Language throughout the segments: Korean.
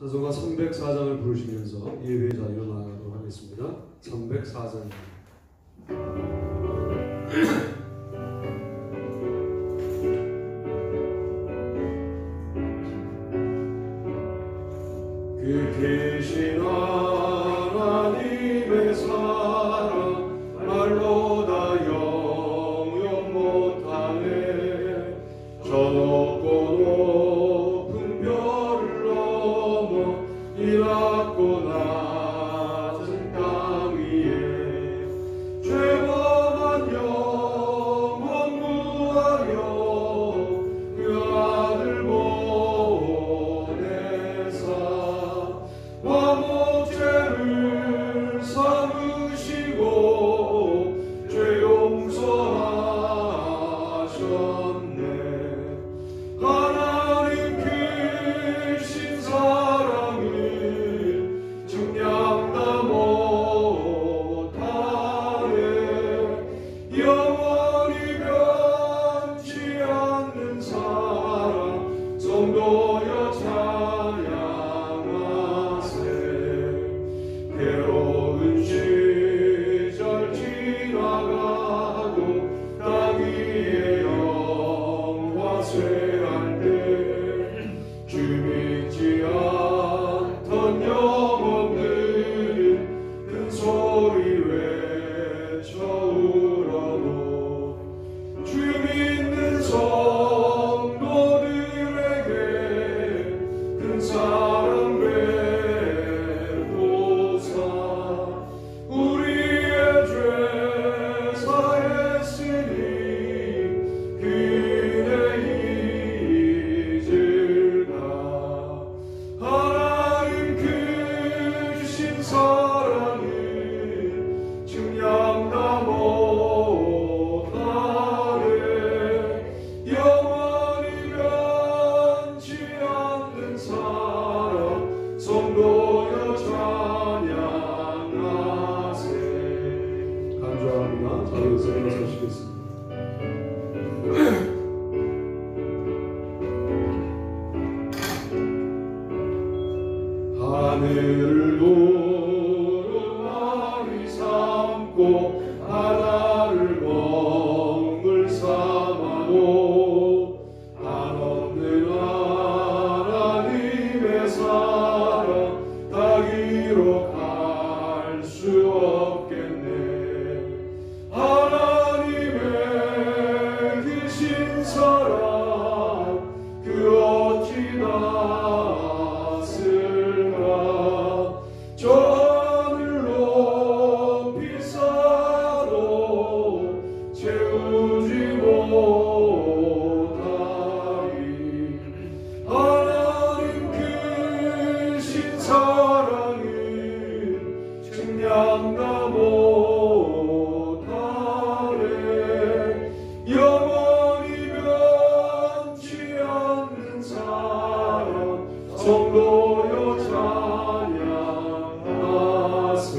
찬송가 304장을 부르시면서 예배의 자리로 나아가도록 하겠습니다. 304장입니다. 그 계신 하나님의 사랑 말로 다 영영 못하네. 저 높고 높은 별을 넘어 이 낮고 낮은 땅 위에 죄범한 영혼 구하려 그 아들 목죄를 삼으시고 죄 용서하셨네. 하나님 크신 사랑을 증량다 못하네. 영원히 변치 않는 사랑 성도여 괴로운 시절 지나가고 땅 위에 영화 쇠할 때 주 믿지 않던 영혼들은 큰 소리 외쳐 울어도 주 믿는 성도들에게 큰 사랑 우리의 죄 사했으니 그대 잊을까. 하나님 크신 사랑을 증량다 못하네. 영원히 변치 않는 사랑 성도여 찬양하세. 간절합니다. 자리에서 일어서시겠습니다. 하늘을 두루마리 삼고 바다를 멍을 삼아도 한없는 하나님의 사랑 닿기로 갈 수 없겠네. 하나님의 크신 사랑 그 어찌 닿았을까. 저 하늘 높이 쌓아도 채우지 못하리. 하나님 크신 사랑을 증량다 못하네. 영원히 변치 않는 사랑 성도여 찬양하세.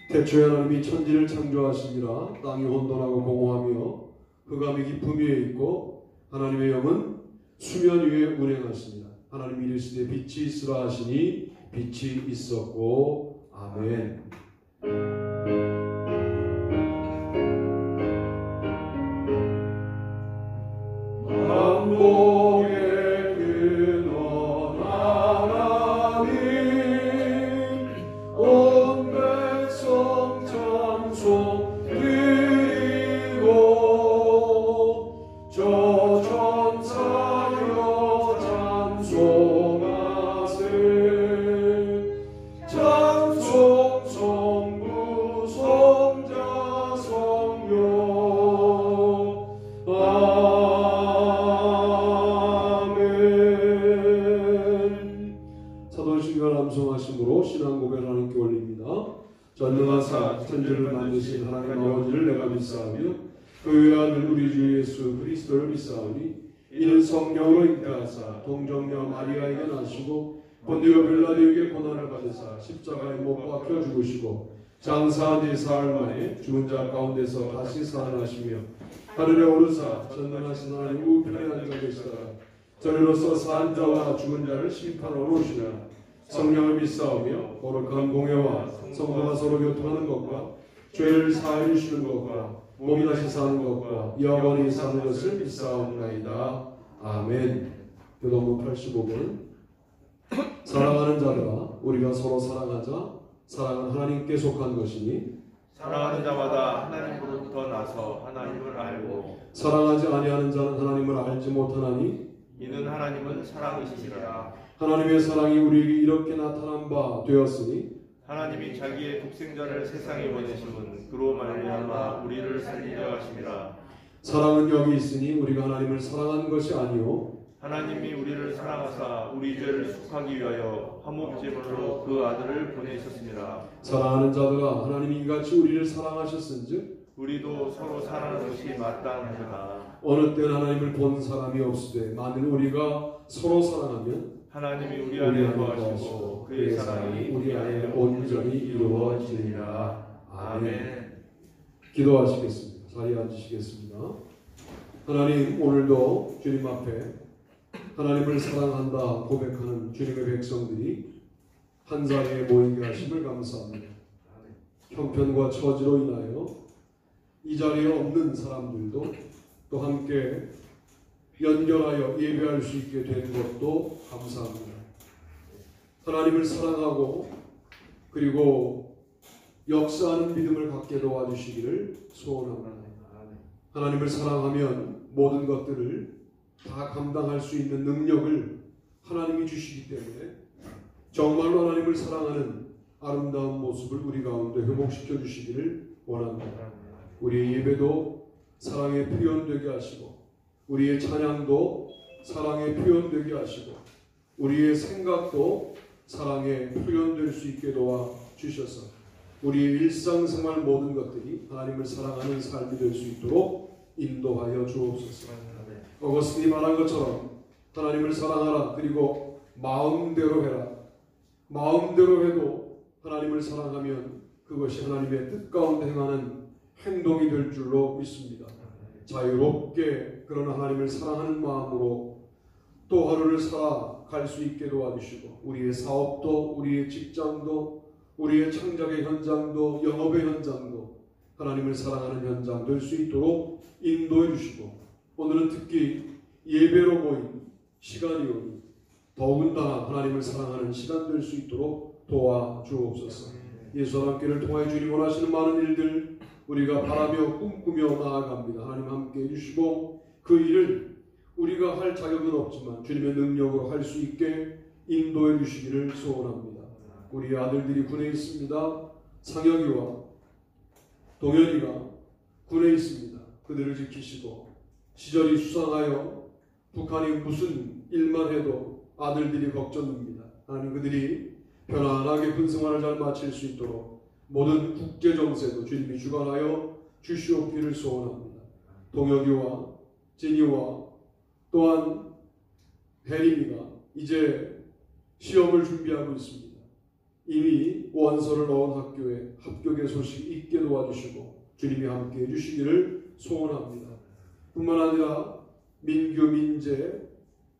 태초에 하나님이 천지를 창조하시니라. 땅이 혼돈하고 공허하며 흑암이 깊음 위에 있고 하나님의 영은 수면 위에 운행하시니라. 하나님이 이르시되 빛이 있으라 하시니 빛이 있었고. 아멘. 만복의 근원 하나님 온 백성 찬송 드리고 저 천사여 찬송하세. 찬송 성부 성자 성령 아멘. 사도신경 암송하심으로 신앙 고백을 하나님께 올립니다. 전능하사 천지를 만드신 하나님 아버지를 내가 믿사오며 그 외아들 우리 주 예수 그리스도를 믿사오니 이는 성령으로 잉태하사 동정녀 마리아에게 나시고 본디오 빌라도에게 고난을 받으사 십자가에 못 박혀 죽으시고 장사한 지 사흘 만에 죽은 자 가운데서 다시 살아나시며 하늘에 오르사 전능하신 하나님 우편에 앉아 계시다가 저리로서 산 자와 죽은 자를 심판하러 오시라. 성령을 믿사오며 거룩한 공회와 성도가 서로 교통하는 것과 죄를 사하여 주시는 것과 몸이 다시 사는 것과 영원히 사는 것을 믿사옵나이다. 아멘. 교도문 85번. 사랑하는 자들아 우리가 서로 사랑하자. 사랑은 하나님께 속한 것이니 사랑하는 자마다 하나님으로부터 나서 하나님을 알고 사랑하지 아니하는 자는 하나님을 알지 못하나니 이는 하나님은 사랑이시니라. 하나님의 사랑이 우리에게 이렇게 나타난 바 되었으니 하나님이 자기의 독생자를 세상에 보내심은 그로 말미암아 우리를 살리려 하심이라. 사랑은 여기 있으니 우리가 하나님을 사랑한 것이 아니요 하나님이 우리를 사랑하사 우리 죄를 속하기 위하여 화목제물로 그 아들을 보내셨습니다. 사랑하는 자들아 하나님이 이같이 우리를 사랑하셨은즉 우리도 서로 사랑하는 것이 마땅하다. 어느 때는 하나님을 본 사람이 없으되 만일 우리가 서로 사랑하면 하나님이 우리 안에 거하시고 그의 사랑이 우리 안에 온전히 이루어지리라. 아멘. 기도하시겠습니다. 자리에 앉으시겠습니다. 하나님 오늘도 주님 앞에 하나님을 사랑한다 고백하는 주님의 백성들이 한 자리에 모이게 하심을 감사합니다. 형편과 처지로 인하여 이 자리에 없는 사람들도 또 함께 연결하여 예배할 수 있게 된 것도 감사합니다. 하나님을 사랑하고 그리고 역사하는 믿음을 갖게 도와주시기를 소원합니다. 하나님을 사랑하면 모든 것들을 다 감당할 수 있는 능력을 하나님이 주시기 때문에 정말로 하나님을 사랑하는 아름다운 모습을 우리 가운데 회복시켜 주시기를 원합니다. 우리의 예배도 사랑의 표현되게 하시고 우리의 찬양도 사랑의 표현되게 하시고 우리의 생각도 사랑의 표현될 수 있게 도와주셔서 우리의 일상생활 모든 것들이 하나님을 사랑하는 삶이 될 수 있도록 인도하여 주옵소서. 어거스틴이 말한 것처럼 하나님을 사랑하라. 그리고 마음대로 해라. 마음대로 해도 하나님을 사랑하면 그것이 하나님의 뜻 가운데 행하는 행동이 될 줄로 믿습니다. 자유롭게 그런 하나님을 사랑하는 마음으로 또 하루를 살아갈 수 있게 도와주시고 우리의 사업도 우리의 직장도 우리의 창작의 현장도 영업의 현장도 하나님을 사랑하는 현장 될 수 있도록 인도해 주시고 오늘은 특히 예배로 모인 시간이 오니 더군다나 하나님을 사랑하는 시간 될 수 있도록 도와주옵소서. 예수 하나님께를 통하여 주님 원하시는 많은 일들 우리가 바라며 꿈꾸며 나아갑니다. 하나님 함께 해주시고 그 일을 우리가 할 자격은 없지만 주님의 능력으로 할 수 있게 인도해 주시기를 소원합니다. 우리 아들들이 군에 있습니다. 상혁이와 동현이가 군에 있습니다. 그들을 지키시고 시절이 수상하여 북한이 무슨 일만 해도 아들들이 걱정입니다. 하나님 그들이 편안하게 군 생활을 잘 마칠 수 있도록 모든 국제정세도 주님이 주관하여 주시옵기를 소원합니다. 동혁이와 진이와 또한 혜림이가 이제 시험을 준비하고 있습니다. 이미 원서를 넣은 학교에 합격의 소식이 있게 도와주시고 주님이 함께 해주시기를 소원합니다. 뿐만 아니라 민규, 민재,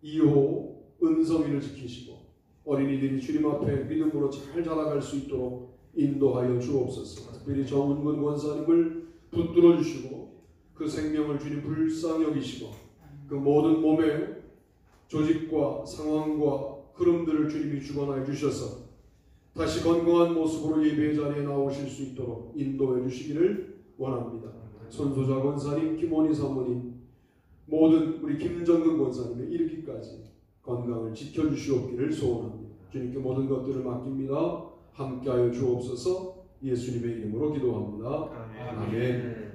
이호, 은성이를 지키시고 어린이들이 주님 앞에 믿음으로 잘 자라갈 수 있도록 인도하여 주옵소서. 특별히 정은근 권사님을 붙들어 주시고 그 생명을 주님 불쌍히 여기시고 그 모든 몸의 조직과 상황과 흐름들을 주님이 주관하여 주셔서 다시 건강한 모습으로 예배의 자리에 나오실 수 있도록 인도해 주시기를 원합니다. 손소자 권사님, 김원희 사모님, 모든 우리 김정근 권사님의 이르기까지 건강을 지켜주시옵기를 소원합니다. 주님께 모든 것들을 맡깁니다. 함께하여 주옵소서. 예수님의 이름으로 기도합니다. 아멘.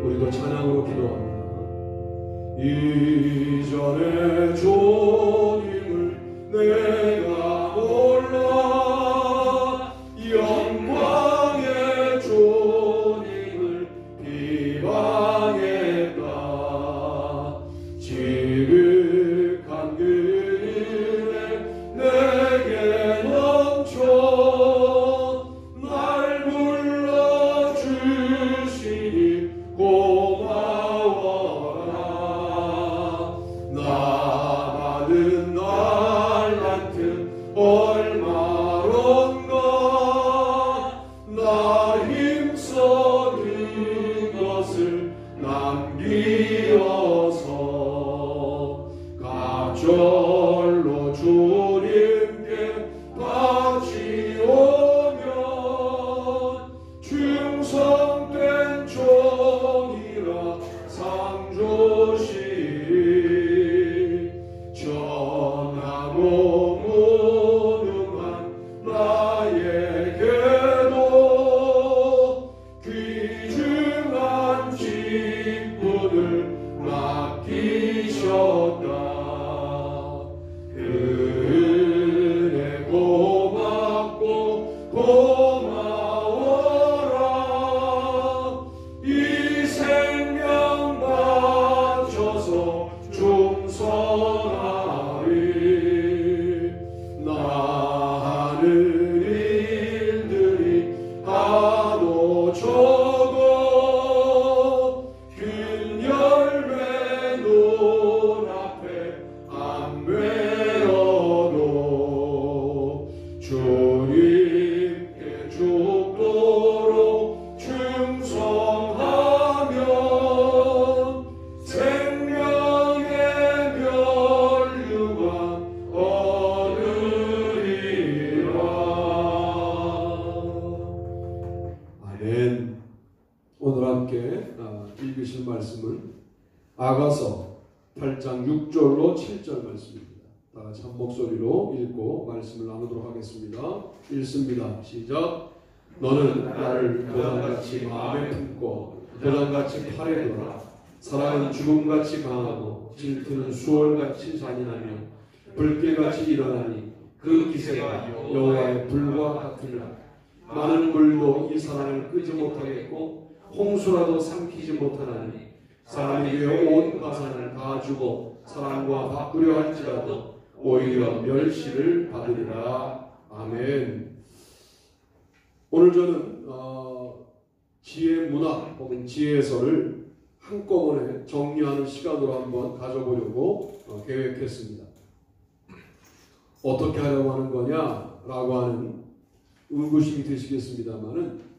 우리도 찬양으로 기도합니다. 이전의 주님을 내가 몰라 영광의 주님을 비방했다. 지극한 그 은혜 내게 넘쳐 날 고마워라. 이 생명 바쳐서 충성하리. 나 하는 일들이 하도 적어 균 열매 눈앞에 안 맺어도 주님께 죽도록 충성하면 생명의 면류관 얻으리라. 아멘. 오늘 함께 읽으실 말씀은 아가서 8장 6절로 7절 말씀입니다. 다 같이 한 목소리로 읽고 말씀을 나누도록 하겠습니다. 읽습니다. 시작. 너는 나를 도장같이 마음에 품고 도장같이 팔에 두라. 사랑은 죽음같이 강하고 질투는 수월같이 잔인하며 불길같이 일어나니 그 기세가 여호와의 불과 같으니라. 많은 물도 이 사랑을 끄지 못하겠고 홍수라도 삼키지 못하나니 사람이 위에 온 가산을 다 주고 사랑과 바꾸려 할지라도 오히려 멸시를 받으리라. 아멘. 오늘 저는 지혜 문학 혹은 지혜서를 한꺼번에 정리하는 시간으로 한번 가져보려고 계획했습니다. 어떻게 하려고 하는 거냐라고 하는 의구심이 드시겠습니다만은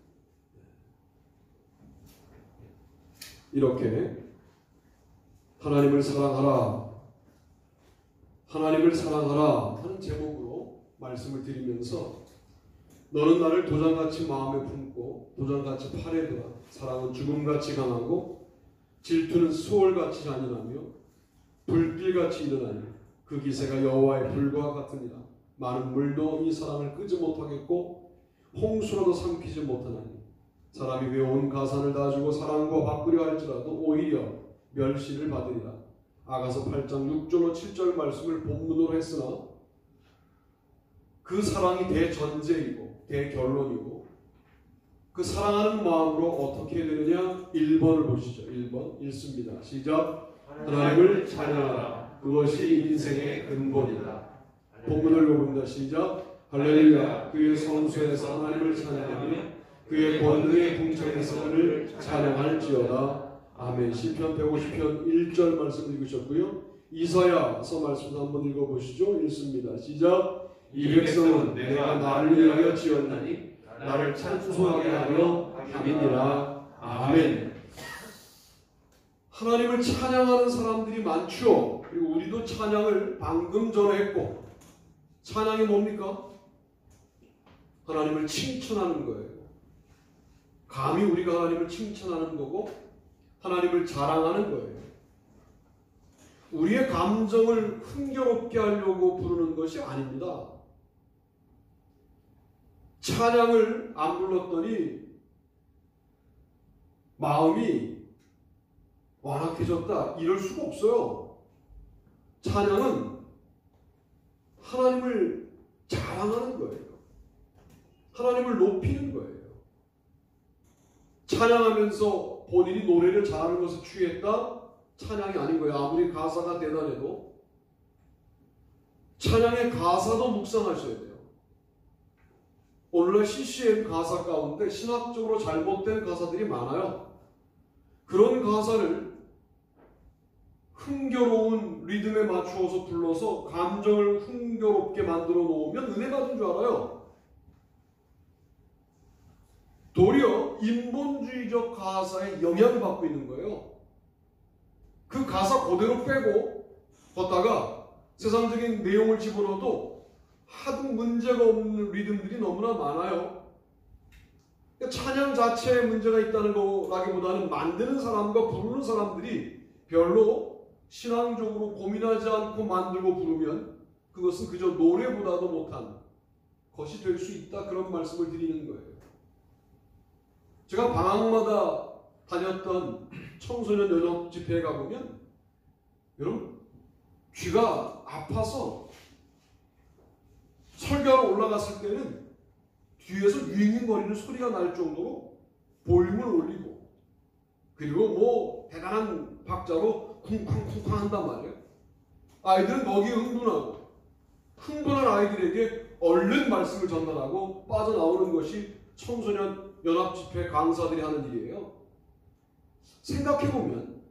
이렇게 하나님을 사랑하라, 하나님을 사랑하라 하는 제목으로 말씀을 드리면서 너는 나를 도장같이 마음에 품고 도장같이 팔에 두라. 사랑은 죽음같이 강하고 질투는 수월같이 잔인하며 불길같이 일어나니 그 기세가 여호와의 불과 같으니라. 많은 물도 이 사랑을 끄지 못하겠고 홍수라도 삼키지 못하나니 사람이 위에 온 가산을 다 주고 사랑과 바꾸려 할지라도 오히려 멸시를 받으리라. 아가서 8장 6절로 7절 말씀을 본문으로 했으나 그 사랑이 대전제이고 대결론이고 그 사랑하는 마음으로 어떻게 해야 되느냐. 1번을 보시죠. 1번 읽습니다. 시작. 하나님을 찬양하라. 그것이 인생의 근본이다. 본문을 읽어봅니다. 시작. 할렐루야. 그의 성소에서 하나님을 찬양하며 그의 권능의 궁창에서 그를 찬양할지어다. 아멘. 시편 150편 1절 말씀 읽으셨고요. 이사야서 말씀 한번 읽어보시죠. 읽습니다. 시작. 이 백성은 내가 나를 위하여 지었나니 나를 찬송하게 하려 함이니라. 아멘. 하나님을 찬양하는 사람들이 많죠. 그리고 우리도 찬양을 방금 전에 했고, 찬양이 뭡니까? 하나님을 칭찬하는 거예요. 감히 우리가 하나님을 칭찬하는 거고 하나님을 자랑하는 거예요. 우리의 감정을 흥겨롭게 하려고 부르는 것이 아닙니다. 찬양을 안 불렀더니 마음이 완악해졌다, 이럴 수가 없어요. 찬양은 하나님을 자랑하는 거예요. 하나님을 높이는 거예요. 찬양하면서 본인이 노래를 잘하는 것에 취했다? 찬양이 아닌 거예요. 아무리 가사가 대단해도 찬양의 가사도 묵상하셔야 돼요. 오늘날 CCM 가사 가운데 신학적으로 잘못된 가사들이 많아요. 그런 가사를 흥겨로운 리듬에 맞추어서 불러서 감정을 흥겨롭게 만들어 놓으면 은혜 받은 줄 알아요. 도리어 인본주의적 가사에 영향받고 있는 거예요. 그 가사 그대로 빼고 걷다가 세상적인 내용을 집어넣어도 하도 문제가 없는 리듬들이 너무나 많아요. 찬양 자체에 문제가 있다는 거라기보다는 만드는 사람과 부르는 사람들이 별로 신앙적으로 고민하지 않고 만들고 부르면 그것은 그저 노래보다도 못한 것이 될 수 있다, 그런 말씀을 드리는 거예요. 제가 방학마다 다녔던 청소년 연합 집회에 가보면 여러분 귀가 아파서 설교하러 올라갔을 때는 뒤에서 윙윙거리는 소리가 날 정도로 볼륨을 올리고 그리고 뭐 대단한 박자로 쿵쾅쿵쾅 한단 말이에요. 아이들은 거기에 흥분하고 흥분한 아이들에게 얼른 말씀을 전달하고 빠져나오는 것이 청소년 연합집회 강사들이 하는 일이에요. 생각해보면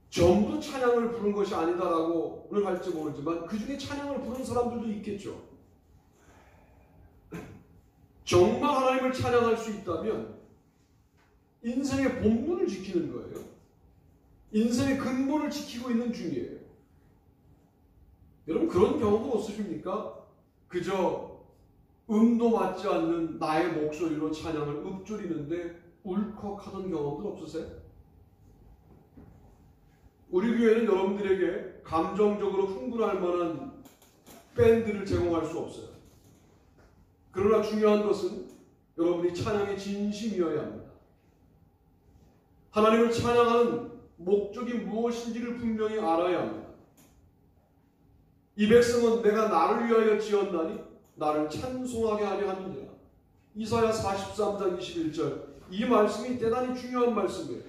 전부 찬양을 부른 것이 아니다라고는 할지 모르지만 그 중에 찬양을 부른 사람들도 있겠죠. 정말 하나님을 찬양할 수 있다면 인생의 본분을 지키는 거예요. 인생의 근본을 지키고 있는 중이에요. 여러분 그런 경우도 없으십니까? 그저 음도 맞지 않는 나의 목소리로 찬양을 읊조리는데 울컥하던 경험들 없으세요? 우리 교회는 여러분들에게 감정적으로 흥분할 만한 밴드를 제공할 수 없어요. 그러나 중요한 것은 여러분이 찬양의 진심이어야 합니다. 하나님을 찬양하는 목적이 무엇인지를 분명히 알아야 합니다. 이 백성은 내가 나를 위하여 지었나니 나를 찬송하게 하려 함이니라. 이사야 43장 21절. 이 말씀이 대단히 중요한 말씀이에요.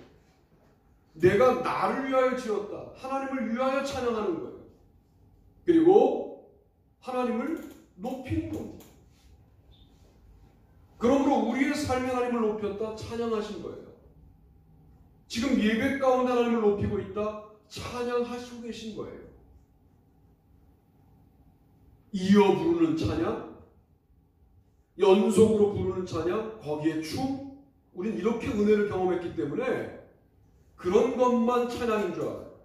내가 나를 위하여 지었다. 하나님을 위하여 찬양하는 거예요. 그리고 하나님을 높이는 겁니다. 그러므로 우리의 삶에 하나님을 높였다. 찬양하신 거예요. 지금 예배 가운데 하나님을 높이고 있다. 찬양하시고 계신 거예요. 이어 부르는 찬양, 연속으로 부르는 찬양, 거기에 춤, 우린 이렇게 은혜를 경험했기 때문에 그런 것만 찬양인 줄 알아요.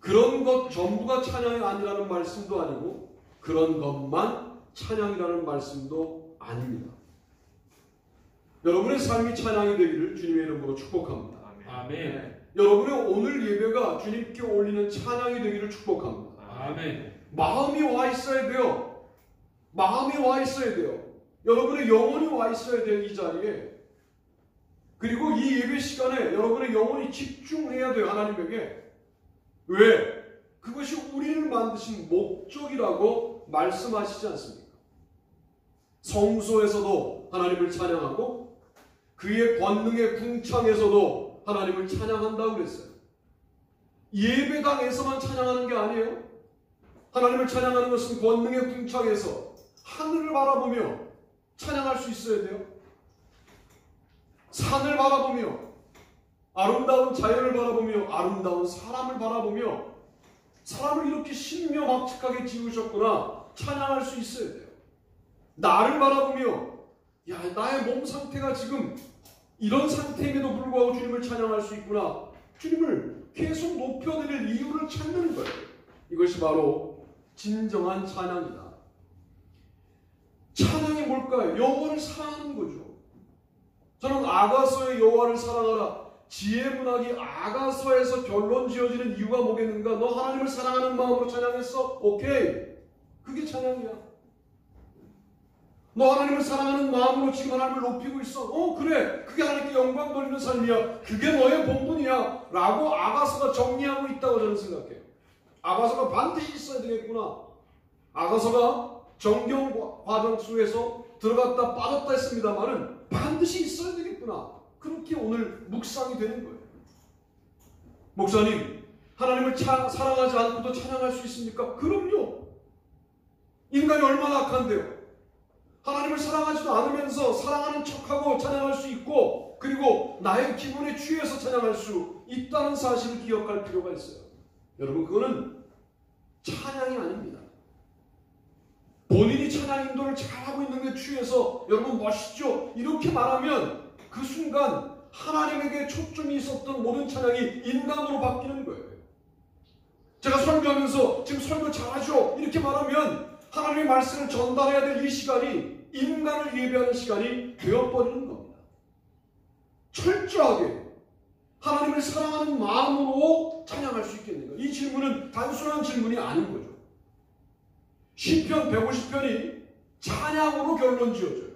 그런 것 전부가 찬양이 아니라는 말씀도 아니고 그런 것만 찬양이라는 말씀도 아닙니다. 여러분의 삶이 찬양이 되기를 주님의 이름으로 축복합니다. 아멘. 여러분의 오늘 예배가 주님께 올리는 찬양이 되기를 축복합니다. 아멘. 마음이 와 있어야 돼요. 마음이 와 있어야 돼요. 여러분의 영혼이 와 있어야 돼요. 이 자리에. 그리고 이 예배 시간에 여러분의 영혼이 집중해야 돼요. 하나님에게. 왜? 그것이 우리를 만드신 목적이라고 말씀하시지 않습니까? 성소에서도 하나님을 찬양하고 그의 권능의 궁창에서도 하나님을 찬양한다고 그랬어요. 예배당에서만 찬양하는 게 아니에요. 하나님을 찬양하는 것은 권능의 궁창에서 하늘을 바라보며 찬양할 수 있어야 돼요. 산을 바라보며 아름다운 자연을 바라보며 아름다운 사람을 바라보며 사람을 이렇게 신묘막측하게 지으셨구나 찬양할 수 있어야 돼요. 나를 바라보며 야 나의 몸 상태가 지금 이런 상태임에도 불구하고 주님을 찬양할 수 있구나. 주님을 계속 높여드릴 이유를 찾는 거예요. 이것이 바로 진정한 찬양이다. 찬양이 뭘까요? 여호와를 사랑하는 거죠. 저는 아가서의 여호와를 사랑하라. 지혜문학이 아가서에서 결론 지어지는 이유가 뭐겠는가? 너 하나님을 사랑하는 마음으로 찬양했어? 오케이. 그게 찬양이야. 너 하나님을 사랑하는 마음으로 지금 하나님을 높이고 있어. 그래. 그게 하나님께 영광 돌리는 삶이야. 그게 너의 본분이야. 라고 아가서가 정리하고 있다고 저는 생각해요. 아가서가 반드시 있어야 되겠구나. 아가서가 정경 과정 속에서 들어갔다 빠졌다 했습니다만은 반드시 있어야 되겠구나. 그렇게 오늘 묵상이 되는 거예요. 목사님, 하나님을 사랑하지 않고도 찬양할 수 있습니까? 그럼요. 인간이 얼마나 악한데요. 하나님을 사랑하지도 않으면서 사랑하는 척하고 찬양할 수 있고 그리고 나의 기분에 취해서 찬양할 수 있다는 사실을 기억할 필요가 있어요. 여러분 그거는 찬양이 아닙니다. 본인이 찬양 인도를 잘하고 있는 데 취해서 여러분 멋있죠? 이렇게 말하면 그 순간 하나님에게 초점이 있었던 모든 찬양이 인간으로 바뀌는 거예요. 제가 설교하면서 지금 설교 잘하죠? 이렇게 말하면 하나님의 말씀을 전달해야 될 이 시간이 인간을 예배하는 시간이 되어버리는 겁니다. 철저하게 하나님을 사랑하는 마음으로 찬양할 수 있겠는가? 이 질문은 단순한 질문이 아닌 거죠. 시편 150편이 찬양으로 결론 지어져요.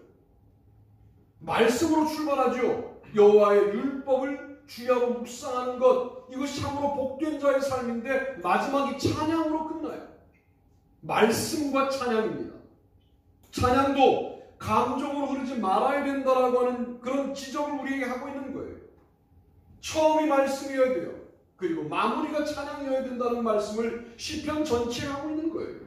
말씀으로 출발하죠. 여호와의 율법을 주야로 묵상하는 것, 이것이 참으로 복된 자의 삶인데 마지막이 찬양으로 끝나요. 말씀과 찬양입니다. 찬양도 감정으로 흐르지 말아야 된다라고 하는 그런 지적을 우리에게 하고 있는 거예요. 처음이 말씀이어야 돼요. 그리고 마무리가 찬양이어야 된다는 말씀을 시편 전체에 하고 있는 거예요.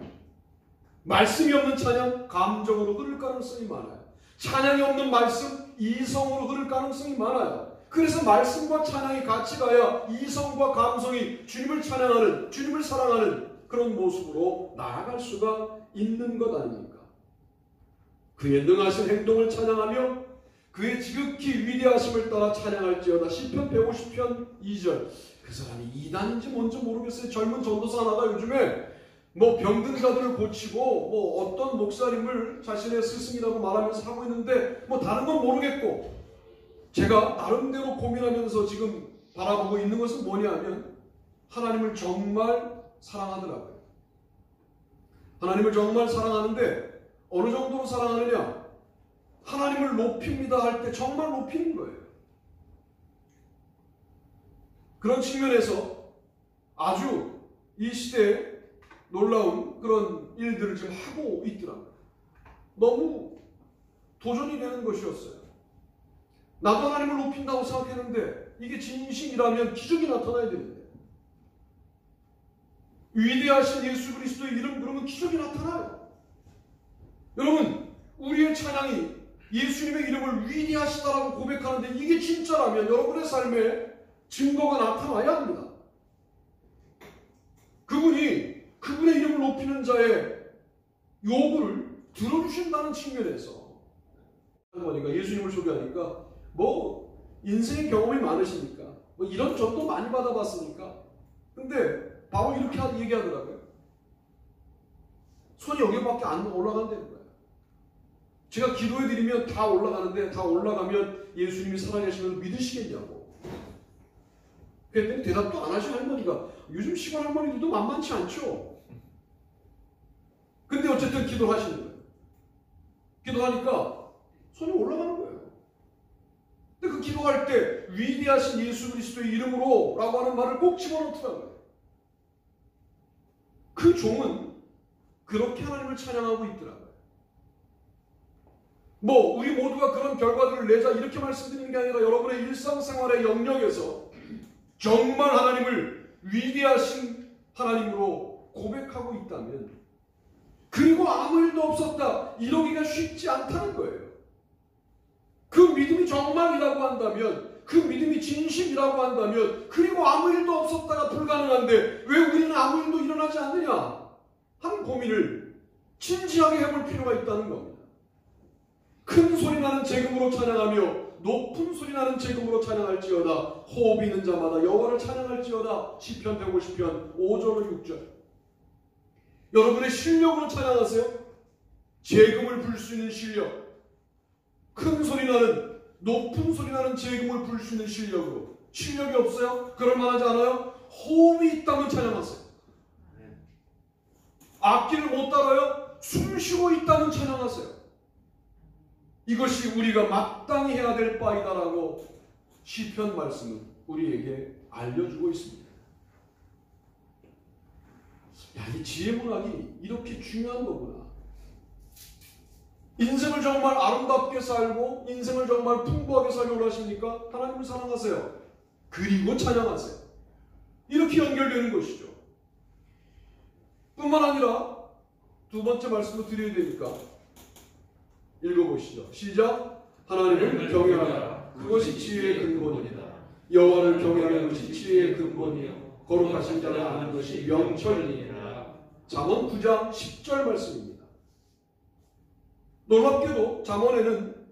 말씀이 없는 찬양, 감정으로 흐를 가능성이 많아요. 찬양이 없는 말씀, 이성으로 흐를 가능성이 많아요. 그래서 말씀과 찬양이 같이 가야 이성과 감성이 주님을 찬양하는, 주님을 사랑하는 그런 모습으로 나아갈 수가 있는 것 아닙니까? 그의 능하신 행동을 찬양하며 그의 지극히 위대하심을 따라 찬양할지어다. 시편 150편 2절. 그 사람이 이단인지 뭔지 모르겠어요. 젊은 전도사 하나가 요즘에 뭐 병든 자들을 고치고 뭐 어떤 목사님을 자신의 스승이라고 말하면서 하고 있는데 뭐 다른 건 모르겠고, 제가 나름대로 고민하면서 지금 바라보고 있는 것은 뭐냐면 하나님을 정말 사랑하더라고요. 하나님을 정말 사랑하는데 어느 정도로 사랑하느냐? 하나님을 높입니다 할 때 정말 높이는 거예요. 그런 측면에서 아주 이 시대에 놀라운 그런 일들을 지금 하고 있더라고요. 너무 도전이 되는 것이었어요. 나도 하나님을 높인다고 생각했는데 이게 진심이라면 기적이 나타나야 되는데, 위대하신 예수 그리스도의 이름 부르면 기적이 나타나요. 여러분, 우리의 찬양이 예수님의 이름을 위대하시다라고 고백하는데 이게 진짜라면 여러분의 삶에 증거가 나타나야 합니다. 그분의 이름을 높이는 자의 요구를 들어주신다는 측면에서 할머니가 예수님을 소개하니까 뭐 인생의 경험이 많으시니까 뭐 이런 전도 많이 받아봤으니까, 근데 바로 이렇게 얘기하더라고요. 손이 여기밖에 안 올라간다는 거예요. 제가 기도해드리면 다 올라가는데 다 올라가면 예수님이 살아계시는 걸 믿으시겠냐고. 그랬더니 대답도 안 하신 할머니가, 요즘 시골 할머니들도 만만치 않죠. 근데 어쨌든 기도를 하시는 거예요. 기도하니까 손이 올라가는 거예요. 근데 그 기도할 때 위대하신 예수 그리스도의 이름으로 라고 하는 말을 꼭 집어넣더라고요. 그 종은 그렇게 하나님을 찬양하고 있더라고요. 뭐 우리 모두가 그런 결과들을 내자 이렇게 말씀드리는 게 아니라 여러분의 일상생활의 영역에서 정말 하나님을 위대하신 하나님으로 고백하고 있다면, 그리고 아무 일도 없었다 이러기가 쉽지 않다는 거예요. 그 믿음이 정말이라고 한다면, 그 믿음이 진심이라고 한다면, 그리고 아무 일도 없었다가 불가능한데 왜 우리는 아무 일도 일어나지 않느냐 하는 고민을 진지하게 해볼 필요가 있다는 겁니다. 큰 소리 나는 재금으로 찬양하며 높은 소리 나는 재금으로 찬양할지어다. 호흡 있는 자마다 여호와를 찬양할지어다. 시편 150편 5절 6절. 여러분의 실력으로 찬양하세요. 재금을 불 수 있는 실력, 큰 소리 나는, 높은 소리 나는 재금을 불 수 있는 실력으로. 실력이 없어요? 그럴 만하지 않아요? 호흡이 있다면 찬양하세요. 악기를 못 따라요? 숨 쉬고 있다면 찬양하세요. 이것이 우리가 마땅히 해야 될 바이다라고 시편 말씀은 우리에게 알려주고 있습니다. 야, 이 지혜 문학이 이렇게 중요한 거구나. 인생을 정말 아름답게 살고 인생을 정말 풍부하게 살려고 하십니까? 하나님을 사랑하세요. 그리고 찬양하세요. 이렇게 연결되는 것이죠. 뿐만 아니라 두 번째 말씀을 드려야 되니까 읽어보시죠. 시작. 하나님을 경외하라. 그것이 지혜의 근본이다. 여호와를 경외하는 것이 지혜의 근본이요 거룩하신 자를 아는 것이 명철이니라. 잠언 9장 10절 말씀입니다. 놀랍게도 잠언에는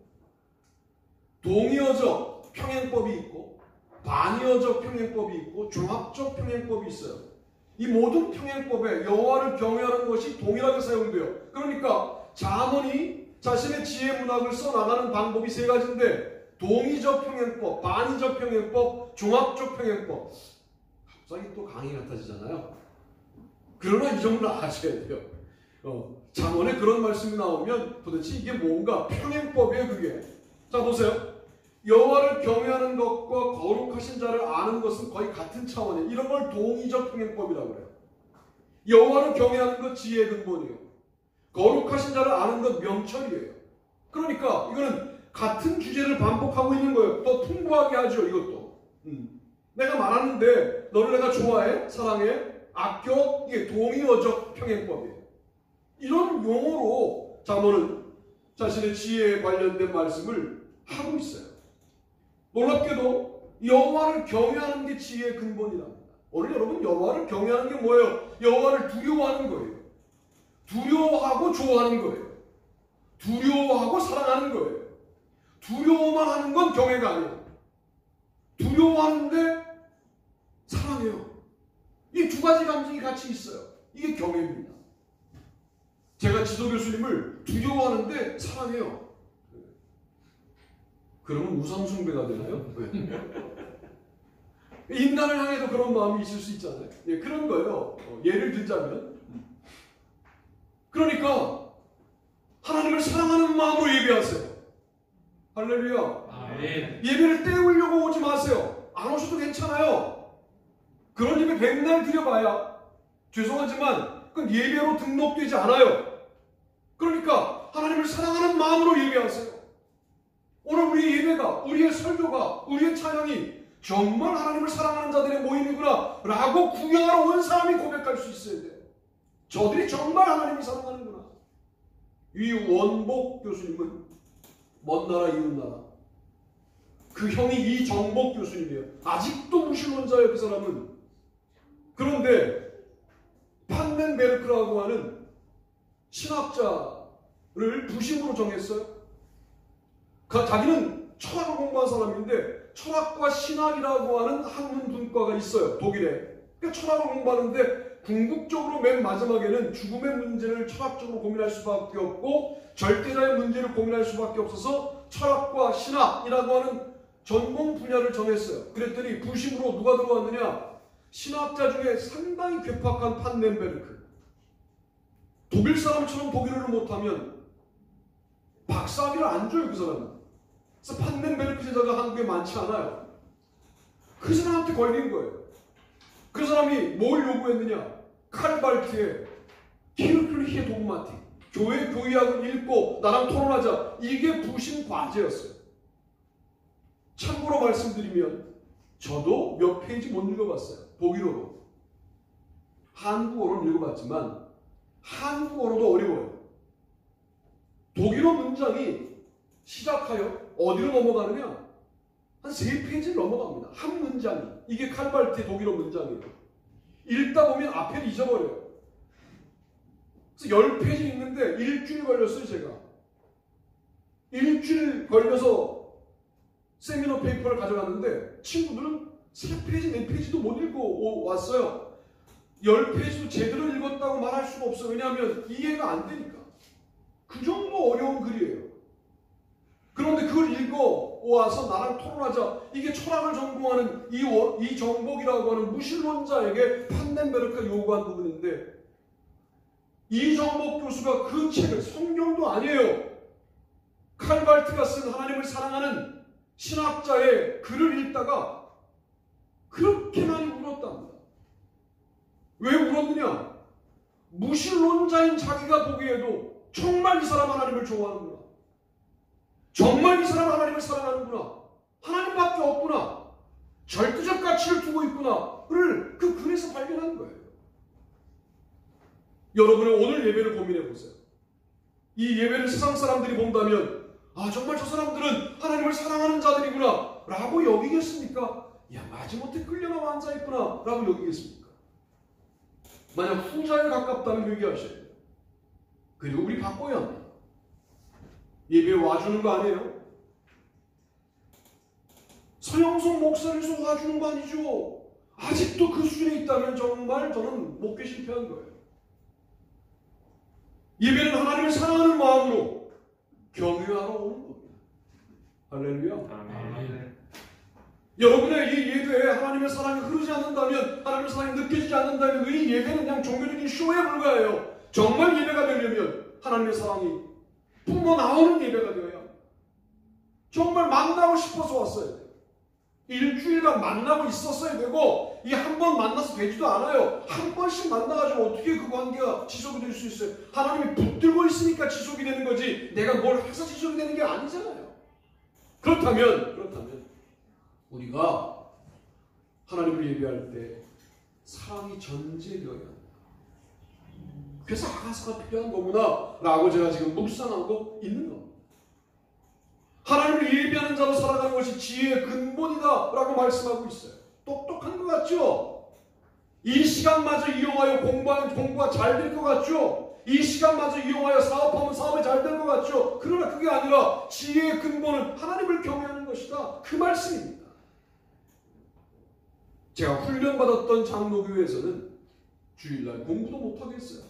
동의어적 평행법이 있고 반의어적 평행법이 있고 종합적 평행법이 있어요. 이 모든 평행법에 여호와를 경외하는 것이 동일하게 사용돼요. 그러니까 잠언이 자신의 지혜 문학을 써나가는 방법이 세 가지인데, 동의적 평행법, 반의적 평행법, 종합적 평행법. 갑자기 또 강의 같아지잖아요. 그러나 이 정도는 아셔야 돼요. 잠언에 그런 말씀이 나오면 도대체 이게 뭔가 평행법이에요, 그게. 자, 보세요. 여호와를 경외하는 것과 거룩하신 자를 아는 것은 거의 같은 차원이에요. 이런 걸 동의적 평행법이라고 해요. 여호와를 경외하는 것 지혜의 근본이에요. 거룩하신 자를 아는 것 명철이에요. 그러니까 이거는 같은 주제를 반복하고 있는 거예요. 더 풍부하게 하죠, 이것도. 내가 말하는데 너를 내가 좋아해, 사랑해, 아껴, 이게 동의어적 평행법이에요. 이런 용어로 잠언은 자신의 지혜에 관련된 말씀을 하고 있어요. 놀랍게도 여호와를 경외하는 게 지혜의 근본이랍니다. 오늘 여러분, 여호와를 경외하는 게 뭐예요? 여호와를 두려워하는 거예요. 두려워하고 좋아하는 거예요. 두려워하고 사랑하는 거예요. 두려워만 하는 건 경외가 아니에요. 두려워하는데 사랑해요. 이 두 가지 감정이 같이 있어요. 이게 경외입니다. 제가 지도 교수님을 두려워하는데 사랑해요. 그러면 우상숭배가 되나요? 인간을 향해도 그런 마음이 있을 수 있잖아요. 예, 그런 거예요. 예를 들자면, 그러니까 하나님을 사랑하는 마음으로 예배하세요. 할렐루야. 아멘. 예배를 때우려고 오지 마세요. 안 오셔도 괜찮아요. 그런 예배 백날 드려봐야 죄송하지만 그건 예배로 등록되지 않아요. 그러니까 하나님을 사랑하는 마음으로 예배하세요. 오늘 우리의 예배가, 우리의 설교가, 우리의 찬양이 정말 하나님을 사랑하는 자들의 모임이구나 라고 구경하러 온 사람이 고백할 수 있어야 돼요. 저들이 정말 하나님을 사랑하는구나. 이 원복 교수님은 먼 나라 이웃 나라, 그 형이 이정복 교수님이에요. 아직도 무신론자예요, 그 사람은. 그런데 판넨베르크라고 하는 신학자를 부심으로 정했어요. 자기는 철학을 공부한 사람인데 철학과 신학이라고 하는 학문 분과가 있어요, 독일에. 그러니까 철학을 공부하는데 궁극적으로 맨 마지막에는 죽음의 문제를 철학적으로 고민할 수밖에 없고 절대자의 문제를 고민할 수밖에 없어서 철학과 신학이라고 하는 전공 분야를 정했어요. 그랬더니 부심으로 누가 들어왔느냐? 신학자 중에 상당히 괴팍한 판넨베르크. 독일 사람처럼 독일어를 못하면 박사학위를 안 줘요, 그 사람은. 그래서 판넨베르크 제자가 한국에 많지 않아요. 그 사람한테 걸린 거예요. 그 사람이 뭘 요구했느냐? 칼발트의 키르클리히의 도그마틱, 교회 교의학을 읽고 나랑 토론하자. 이게 부심 과제였어요. 참고로 말씀드리면 저도 몇 페이지 못 읽어봤어요. 독일어로. 한국어로는 읽어봤지만 한국어로도 어려워요. 독일어 문장이 시작하여 어디로 넘어가느냐? 한 3페이지를 넘어갑니다. 한 문장이. 이게 칼발트의 독일어 문장이에요. 읽다 보면 앞에를 잊어버려요. 그래서 10페이지 읽는데 일주일 걸렸어요, 제가. 일주일 걸려서 세미너 페이퍼를 가져갔는데 친구들은 3페이지, 4페이지도 못 읽고 왔어요. 10페이지도 제대로 읽었다고 말할 수가 없어요. 왜냐하면 이해가 안 되니까. 그 정도 어려운 글이에요. 그런데 그걸 읽어 와서 나랑 토론하자. 이게 철학을 전공하는 이 정복이라고 하는 무신론자에게 판넨베르크가 요구한 부분인데 이정복 교수가 그 책을, 성경도 아니에요, 칼발트가 쓴 하나님을 사랑하는 신학자의 글을 읽다가 그렇게 많이 울었답니다. 왜 울었느냐? 무신론자인 자기가 보기에도 정말 이 사람 하나님을 좋아하는구나, 정말 이 사람 하나님을 사랑하는구나, 하나님밖에 없구나, 절대적 가치를 두고 있구나를 그 글에서 발견한 거예요. 여러분의 오늘 예배를 고민해 보세요. 이 예배를 세상 사람들이 본다면 아, 정말 저 사람들은 하나님을 사랑하는 자들이구나 라고 여기겠습니까? 야, 마지못해 끌려나와 앉아있구나 라고 여기겠습니까? 만약 후자에 가깝다면 회개하셔야 돼요. 그리고 우리 바꿔야 합니다. 예배에 와주는 거 아니에요? 서영석 목사님에서 와주는 거 아니죠? 아직도 그 수준에 있다면 정말 저는 목회 실패한 거예요. 예배는 하나님을 사랑하는 마음으로 경외하러 오는 겁니다. 할렐루야. 아멘. 여러분의 이 예배에 하나님의 사랑이 흐르지 않는다면, 하나님의 사랑이 느껴지지 않는다면 이 예배는 그냥 종교적인 쇼에 불과해요. 정말 예배가 되려면 하나님의 사랑이 뿜어 나오는 예배가 되어야 합니다. 정말 만나고 싶어서 왔어야 돼요. 일주일간 만나고 있었어야 되고 이 한 번 만나서 되지도 않아요. 한 번씩 만나가지고 어떻게 그 관계가 지속이 될 수 있어요? 하나님이 붙들고 있으니까 지속이 되는 거지 내가 뭘 해서 지속이 되는 게 아니잖아요. 그렇다면 우리가 하나님을 예배할 때 사랑이 전제되어야 한다. 그래서 아가서가 필요한 거구나 라고 제가 지금 묵상하고 있는 겁니다. 하나님을 예배하는 자로 살아가는 것이 지혜의 근본이다 라고 말씀하고 있어요. 똑똑한 것 같죠? 이 시간마저 이용하여 공부하면 공부가 잘 될 것 같죠? 이 시간마저 이용하여 사업하면 사업이 잘 될 것 같죠? 그러나 그게 아니라 지혜의 근본은 하나님을 경외하는 것이다. 그 말씀입니다. 제가 훈련받았던 장로교회에서는 주일날 공부도 못하겠어요.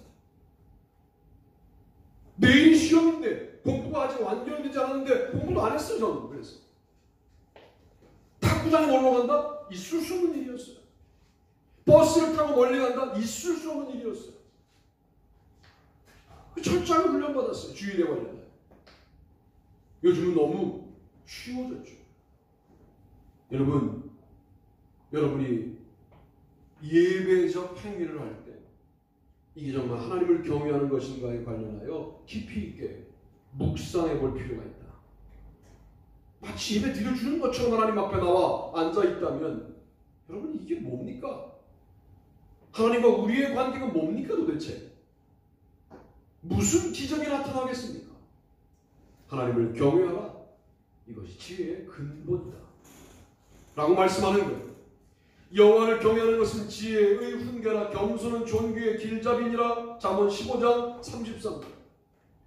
내일 시험인데 공부가 아직 완결되지 않았는데 공부도 안 했어요. 저는 그래서 탁구장에 놀러 간다? 있을 수 없는 일이었어요. 버스를 타고 멀리 간다? 있을 수 없는 일이었어요. 철저하게 훈련받았어요. 주일에 관련해. 요즘은 너무 쉬워졌죠. 여러분이 예배적 행위를 할 때 이게 정말 하나님을 경외하는 것인가에 관련하여 깊이 있게 묵상해 볼 필요가 있다. 마치 예배 드려주는 것처럼 하나님 앞에 나와 앉아 있다면 여러분 이게 뭡니까? 하나님과 우리의 관계가 뭡니까 도대체? 무슨 기적이 나타나겠습니까? 하나님을 경외하라. 이것이 지혜의 근본이다. 라고 말씀하는 거예요. 여호와를 경외하는 것은 지혜의 훈계라 겸손은 존귀의 길잡이니라. 잠언 15장 33절.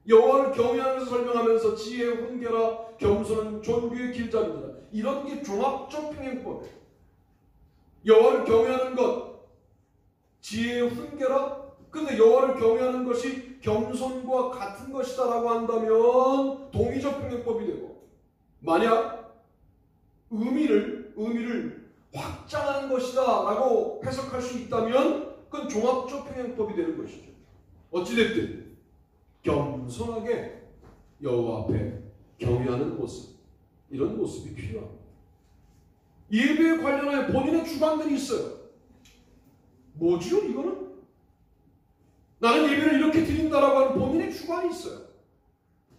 여호와를 경외하면서 설명하면서 지혜의 훈계라 겸손은 존귀의 길잡이니라. 이런 게 종합적 평행법이에요. 여호와를 경외하는 것 지혜의 훈계라. 근데 여호와를 경외하는 것이 겸손과 같은 것이다 라고 한다면 동의적 평행법이 되고, 만약 의미를 확장하는 것이다 라고 해석할 수 있다면 그건 종합적 평행법이 되는 것이죠. 어찌됐든 겸손하게 여호와 앞에 경외하는 모습, 이런 모습이 필요합니다. 예배에 관련해 본인의 주관들이 있어요. 뭐지요 이거는? 나는 예배를 이렇게 드린다라고 하는 본인의 주관이 있어요.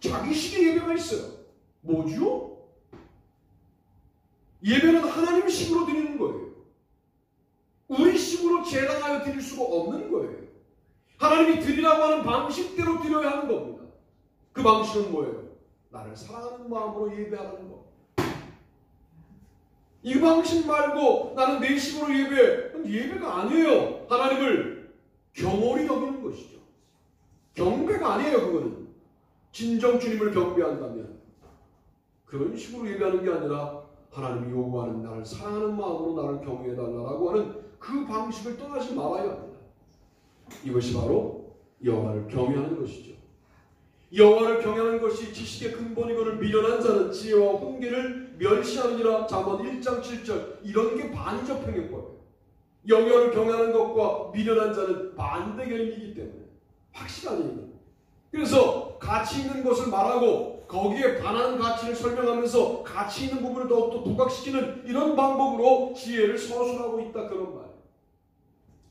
자기식의 예배가 있어요. 뭐지요? 예배는 하나님식으로 드리는 거예요. 우리식으로 재단하여 드릴 수가 없는 거예요. 하나님이 드리라고 하는 방식대로 드려야 하는 겁니다. 그 방식은 뭐예요? 나를 사랑하는 마음으로 예배하는 것. 이 방식 말고 나는 내 식으로 예배해. 그럼 예배가 아니에요. 하나님을 경홀히 여기는 것이죠. 경배가 아니에요. 그거는 진정 주님을 경배한다면 그런 식으로 예배하는 게 아니라 하나님이 요구하는 나를 사랑하는 마음으로 나를 경외해달라고 하는 그 방식을 떠나지 말아야 합니다. 이것이 바로 여호와를 경외하는 것이죠. 여호와를 경외하는 것이 지식의 근본이거늘 미련한 자는 지혜와 훈계를 멸시하느니라. 잠언 1장 7절. 이런 게 반의적 평행법이에요. 여호와를 경외하는 것과 미련한 자는 반대견이기 때문에 확실한 얘기예요. 그래서 가치 있는 것을 말하고 거기에 반하는 가치를 설명하면서 가치 있는 부분을 더욱더 부각시키는 이런 방법으로 지혜를 서술하고 있다, 그런 말이에요.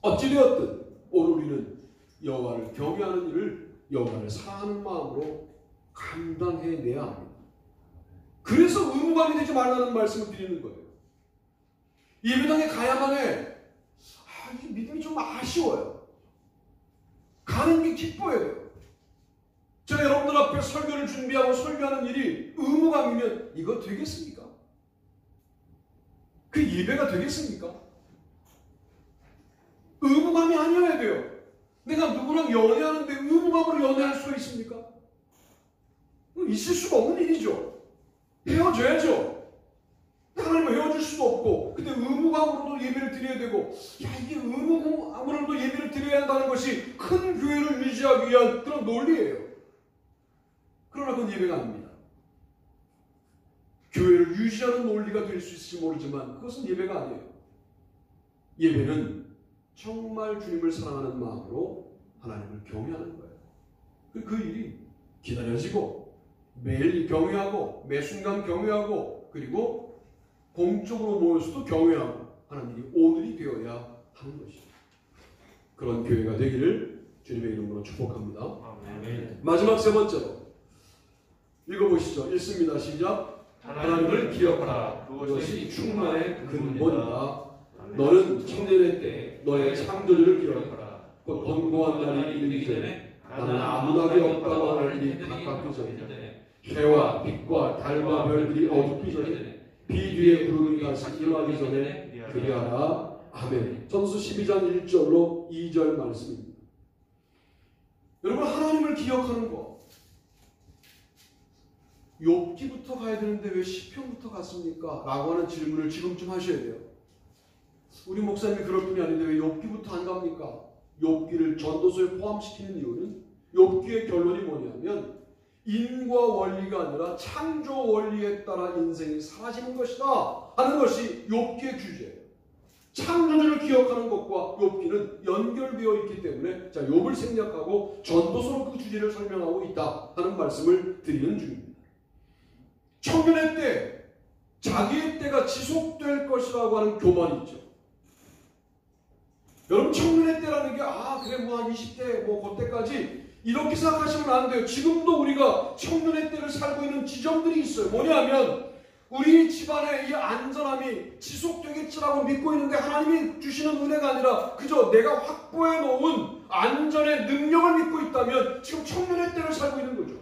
어찌되었든 오늘 우리는 여호와를 경외하는 일을 여호와를 사랑하는 마음으로 감당해내야 합니다. 그래서 의무감이 되지 말라는 말씀을 드리는 거예요. 예배당에 가야만 해. 이 믿음이 좀 아쉬워요. 가는 게 기뻐요. 제가 여러분들 앞에 설교를 준비하고 설교하는 일이 의무감이면 이거 되겠습니까? 그 예배가 되겠습니까? 의무감이 아니어야 돼요. 내가 누구랑 연애하는데 의무감으로 연애할 수가 있습니까? 있을 수가 없는 일이죠. 헤어져야죠. 하나님과 헤어질 수도 없고, 근데 의무감으로도 예배를 드려야 되고, 이게 의무감으로도 예배를 드려야 한다는 것이 큰 교회를 유지하기 위한 그런 논리예요. 그러나 그건 예배가 아닙니다. 교회를 유지하는 논리가 될 수 있을지 모르지만 그것은 예배가 아니에요. 예배는 정말 주님을 사랑하는 마음으로 하나님을 경외하는 거예요. 그 일이 기다려지고 매일 경외하고 매 순간 경외하고 그리고 공적으로 모여서도 경외하고 하는 일이 오늘이 되어야 하는 것이죠. 그런 교회가 되기를 주님의 이름으로 축복합니다. 아멘. 마지막 세 번째로 읽어보시죠. 읽습니다. 시작. 하나님을 기억하라. 그것이 충만의 근본이다. 너는 청년의 때 너의 창조주를 기억하라. 곧 권고한 날이 이르기 전에 나는 아무나게 없다고 하는 일이 가깝기 전에 해와 빛과 달과 별들이 어둡기 전에 비 뒤에 구름이 다시 일어나기 전에 그리하라. 아멘. 전서 12장 1절로 2절 말씀입니다. 여러분, 하나님을 기억하는 거 욥기부터 가야 되는데 왜 시편부터 갔습니까? 라고 하는 질문을 지금쯤 하셔야 돼요. 우리 목사님이 그럴 뿐이 아닌데 왜 욥기부터 안 갑니까? 욥기를 전도서에 포함시키는 이유는 욥기의 결론이 뭐냐면 인과 원리가 아니라 창조 원리에 따라 인생이 사라지는 것이다 하는 것이 욥기의 주제예요. 창조주를 기억하는 것과 욥기는 연결되어 있기 때문에 자, 욥을 생략하고 전도서로 그 주제를 설명하고 있다 하는 말씀을 드리는 중입니다. 청년의 때, 자기의 때가 지속될 것이라고 하는 교만이 있죠. 여러분, 청년의 때라는 게 그래 뭐 한 20대 뭐 그때까지 이렇게 생각하시면 안 돼요. 지금도 우리가 청년의 때를 살고 있는 지점들이 있어요. 뭐냐면 우리 집안의 이 안전함이 지속되겠지라고 믿고 있는데 하나님이 주시는 은혜가 아니라 그저 내가 확보해 놓은 안전의 능력을 믿고 있다면 지금 청년의 때를 살고 있는 거죠.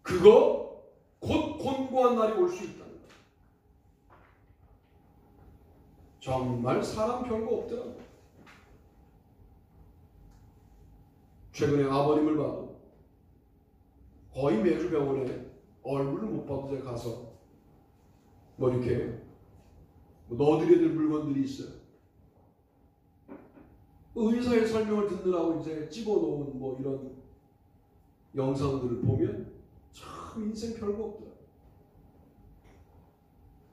그거 곧 곤고한 날이 올 수 있다는 거예요. 정말 사람 별거 없더라고요. 최근에 아버님을 봐도 거의 매주 병원에 얼굴을 못 봐도 제가 가서 뭐 이렇게 넣어드려야 될 물건들이 있어요. 의사의 설명을 듣느라고 이제 찍어놓은 뭐 이런 영상들을 보면 참 인생 별거 없더라.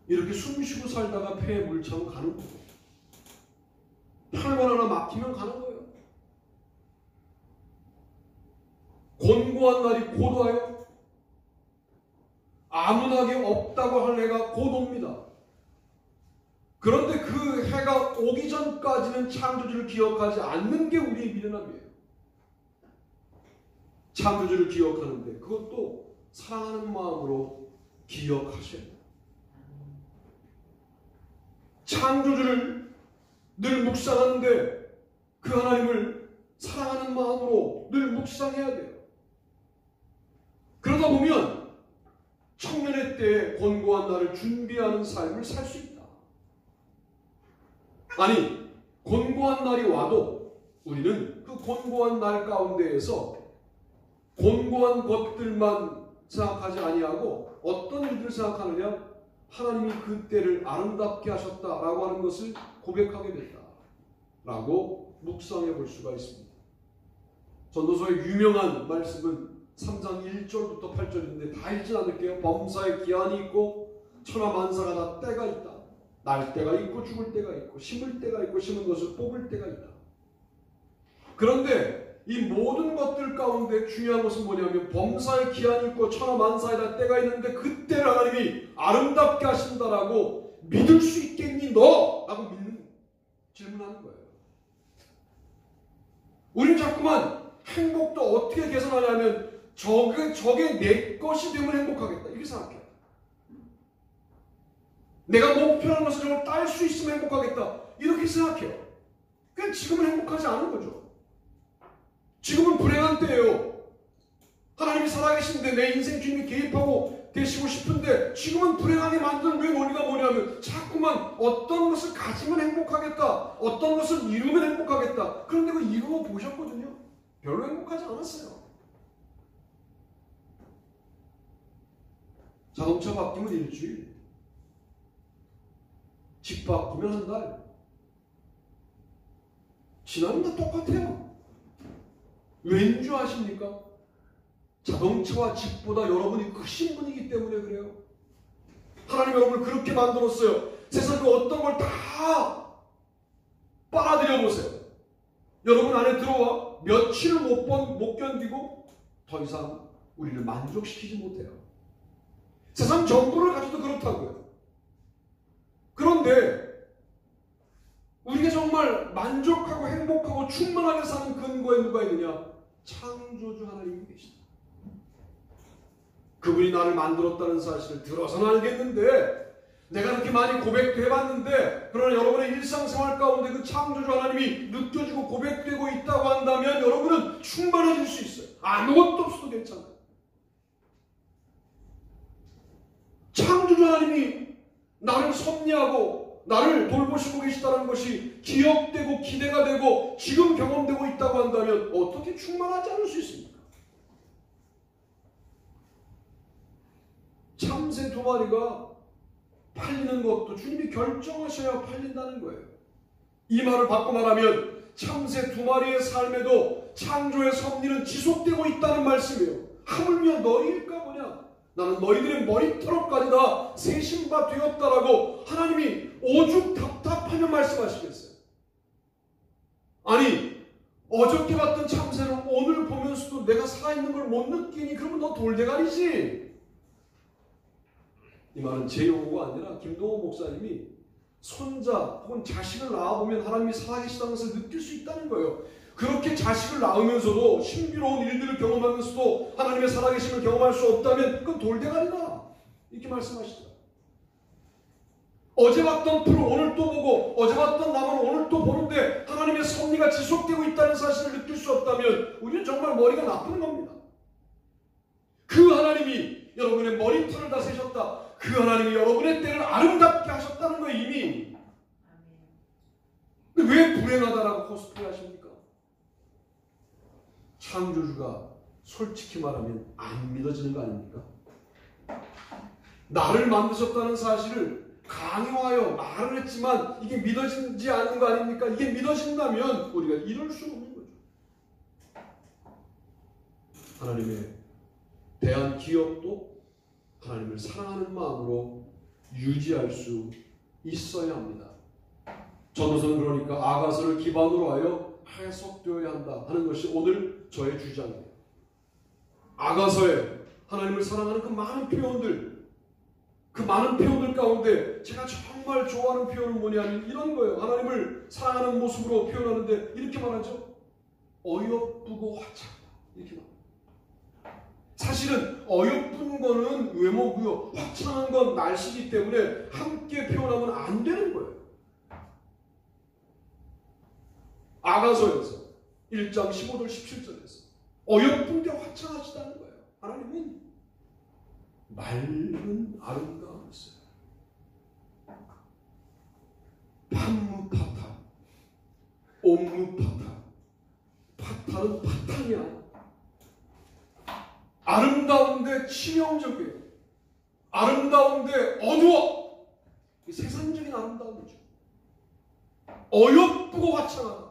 이렇게 숨 쉬고 살다가 폐에 물 차면 가는 거고 혈관 하나 막히면 가는 거예요. 곤고한 날이 곧 와요. 아무나게 없다고 할 해가 곧 옵니다. 그런데 그 해가 오기 전까지는 창조주를 기억하지 않는 게 우리의 미련함이에요. 창조주를 기억하는데 그것도 사랑하는 마음으로 기억하셔야 돼요. 창조주를 늘 묵상하는데 그 하나님을 사랑하는 마음으로 늘 묵상해야 돼요. 그러다 보면 청년의 때에 곤고한 날을 준비하는 삶을 살 수 있다. 아니, 곤고한 날이 와도 우리는 그 곤고한 날 가운데에서 곤고한 것들만 생각하지 아니하고 어떤 일들을 생각하느냐? 하나님이 그 때를 아름답게 하셨다라고 하는 것을 고백하게 된다라고 묵상해 볼 수가 있습니다. 전도서의 유명한 말씀은 3장 1절부터 8절인데 다 읽지 않을게요. 범사에 기한이 있고 천하만사가 다 때가 있다. 날 때가 있고 죽을 때가 있고 심을 때가 있고 심은 것을 뽑을 때가 있다. 그런데 이 모든 것들 가운데 중요한 것은 뭐냐면 범사에 기한이 있고 천하만사에 다 때가 있는데 그때를 하나님이 아름답게 하신다라고 믿을 수 있겠니 너? 라고 질문하는 거예요. 우리는 자꾸만 행복도 어떻게 계산하냐면 저게 내 것이 되면 행복하겠다 이렇게 생각해요. 내가 목표하는 것을 정말 딸 수 있으면 행복하겠다 이렇게 생각해요. 그러니까 지금은 행복하지 않은 거죠. 지금은 불행한 때예요. 하나님이 살아계신데 내 인생 주님이 개입하고 되시고 싶은데 지금은 불행하게 만드는 왜 논리가 뭐냐면 자꾸만 어떤 것을 가지면 행복하겠다, 어떤 것을 이루면 행복하겠다. 그런데 그 이루어 보셨거든요. 별로 행복하지 않았어요. 자동차 바뀌면 일주일, 집 바꾸면 한 달, 지나면 다 똑같아요. 왠 줄 아십니까? 자동차와 집보다 여러분이 크신 분이기 때문에 그래요. 하나님 여러분을 그렇게 만들었어요. 세상 그 어떤 걸 다 빨아들여 보세요. 여러분 안에 들어와 며칠을 못 견디고 더 이상 우리를 만족시키지 못해요. 세상 전부를 가져도 그렇다고요. 그런데 우리가 정말 만족하고 행복하고 충만하게 사는 근거에 누가 있느냐? 창조주 하나님이 계시다. 그분이 나를 만들었다는 사실을 들어서는 알겠는데, 내가 그렇게 많이 고백도 해봤는데, 그러나 여러분의 일상생활 가운데 그 창조주 하나님이 느껴지고 고백되고 있다고 한다면 여러분은 충만해질 수 있어요. 아무것도 없어도 괜찮아요. 창조주 하나님이 나를 섭리하고 나를 돌보시고 계시다는 것이 기억되고 기대가 되고 지금 경험되고 있다고 한다면 어떻게 충만하지 않을 수 있습니까? 참새 2마리가 팔리는 것도 주님이 결정하셔야 팔린다는 거예요. 이 말을 바꿔 말하면 참새 2마리의 삶에도 창조의 섭리는 지속되고 있다는 말씀이에요. 하물며 너희일까 보냐? 나는 너희들의 머리털까지 다 세신 바 되었다라고 하나님이 오죽 답답하며 말씀하시겠어요? 아니, 어저께 봤던 참새를 오늘 보면서도 내가 살아있는 걸 못 느끼니 그러면 너 돌대가리지. 이 말은 제 용어가 아니라 김동호 목사님이 손자 혹은 자식을 낳아보면 하나님이 살아계시다는 것을 느낄 수 있다는 거예요. 그렇게 자식을 낳으면서도 신비로운 일들을 경험하면서도 하나님의 살아계심을 경험할 수 없다면 그건 돌대가리다. 이렇게 말씀하시죠. 어제 봤던 풀을 오늘 또 보고 어제 봤던 나무를 오늘 또 보는데 하나님의 섭리가 지속되고 있다는 사실을 느낄 수 없다면 우리는 정말 머리가 나쁜 겁니다. 그 하나님이 여러분의 머리털을 다 세셨다. 그 하나님이 여러분의 때를 아름답게 하셨다는 거예요. 이미. 근데 왜 불행하다라고 코스프레 하십니까? 창조주가 솔직히 말하면 안 믿어지는 거 아닙니까? 나를 만드셨다는 사실을 강요하여 말을 했지만 이게 믿어지지 않는 거 아닙니까? 이게 믿어진다면 우리가 이럴 수 없는 거죠. 하나님에 대한 기억도 하나님을 사랑하는 마음으로 유지할 수 있어야 합니다. 전도서는 그러니까 아가서를 기반으로 하여 해석되어야 한다 하는 것이 오늘 저의 주장이에요. 아가서에 하나님을 사랑하는 그 많은 표현들, 그 많은 표현들 가운데 제가 정말 좋아하는 표현은 뭐냐면 이런 거예요. 하나님을 사랑하는 모습으로 표현하는데 이렇게 말하죠. 어여쁘고 화창하다. 이렇게 말합니다. 사실은 어여쁜 거는 외모고요. 화창한 건 날씨이기 때문에 함께 표현하면 안 되는 거예요. 아가서에서 1장 15절 17절에서 어여쁜데 화창하시다는 거예요. 하나님은 맑은 아름다움이 있어요. 판무파타, 옴무파타. 파타는 파탕이야. 아름다운데 치명적이에요. 아름다운데 어두워. 세상적인 아름다움이죠. 어여쁘고 화창하다.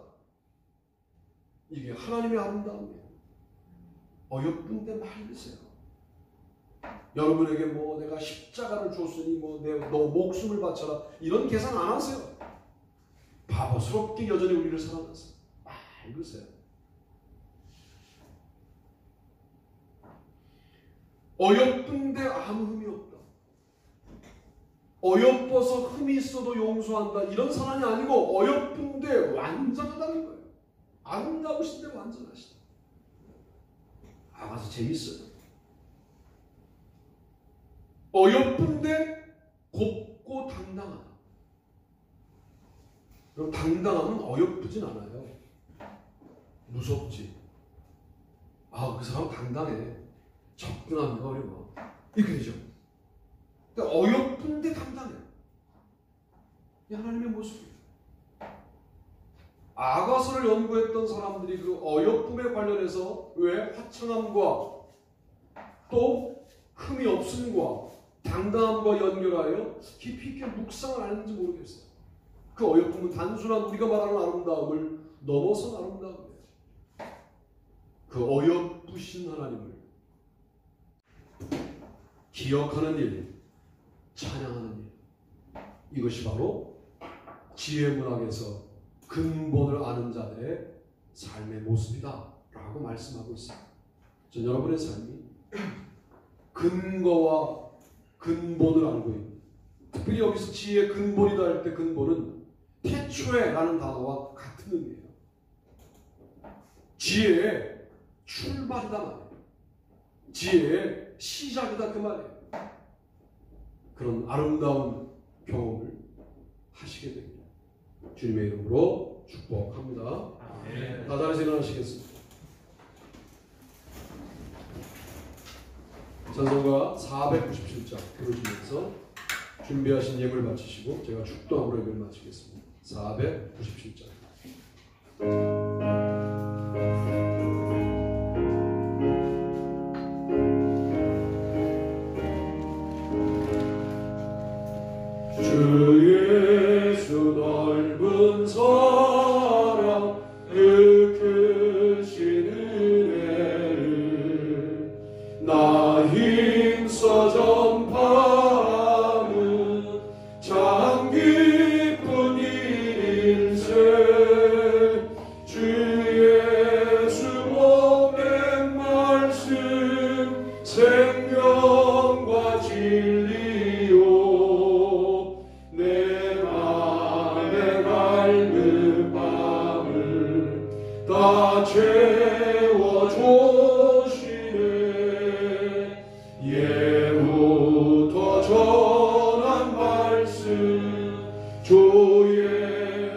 이게 하나님의 아름다움이에요. 어여쁜데 맑으세요. 여러분에게 뭐 내가 십자가를 줬으니 뭐 너 목숨을 바쳐라 이런 계산 안 하세요. 바보스럽게 여전히 우리를 사랑하세요. 맑으세요. 어여쁜데 아무 흠이 없다. 어여뻐서 흠이 있어도 용서한다. 이런 사람이 아니고 어여쁜데 완전하다는 거예요. 아름다우신데 완전하시다. 아가서 재밌어요. 어여쁜데 곱고 당당하다. 그럼 당당함은 어여쁘진 않아요. 무섭지. 아, 그 사람 당당해. 접근하기가 어려워. 이렇게 되죠. 그러니까 어여쁜데 당당해. 이 하나님의 모습이에요. 아가서를 연구했던 사람들이 그 어여쁨에 관련해서 왜 화창함과 또 흠이 없음과 당당함과 연결하여 깊이 있게 묵상을 안 했는지 모르겠어요. 그 어여쁨은 단순한 우리가 말하는 아름다움을 넘어선 아름다움이에요. 그 어여쁘신 하나님을 기억하는 일, 찬양하는 일, 이것이 바로 지혜문학에서 근본을 아는 자들의 삶의 모습이다 라고 말씀하고 있습니다. 전 여러분의 삶이 근거와 근본을 알고 있는, 특별히 여기서 지혜의 근본이다 할 때 근본은 태초에라는 단어와 같은 의미예요. 지혜의 출발이다 말이에요. 지혜의 시작이다 그 말이에요. 그런 아름다운 경험을 하시게 됩니다. 주님의 이름으로 축복합니다. 다 자리에서 일어나시겠습니다. 찬송가 497장 부르시면서 준비하신 예물 마치시고 제가 축도함으로 예배를 마치겠습니다. 497장. 주 예수 넓은 사랑 그 크신 은혜를 나 힘써 전파하는 참 기쁜 일세 주 예수 몸의 말씀 생명과 진리요 내 맘에 맑은 밤을 다 채워주시네 예부터 전한 말씀 주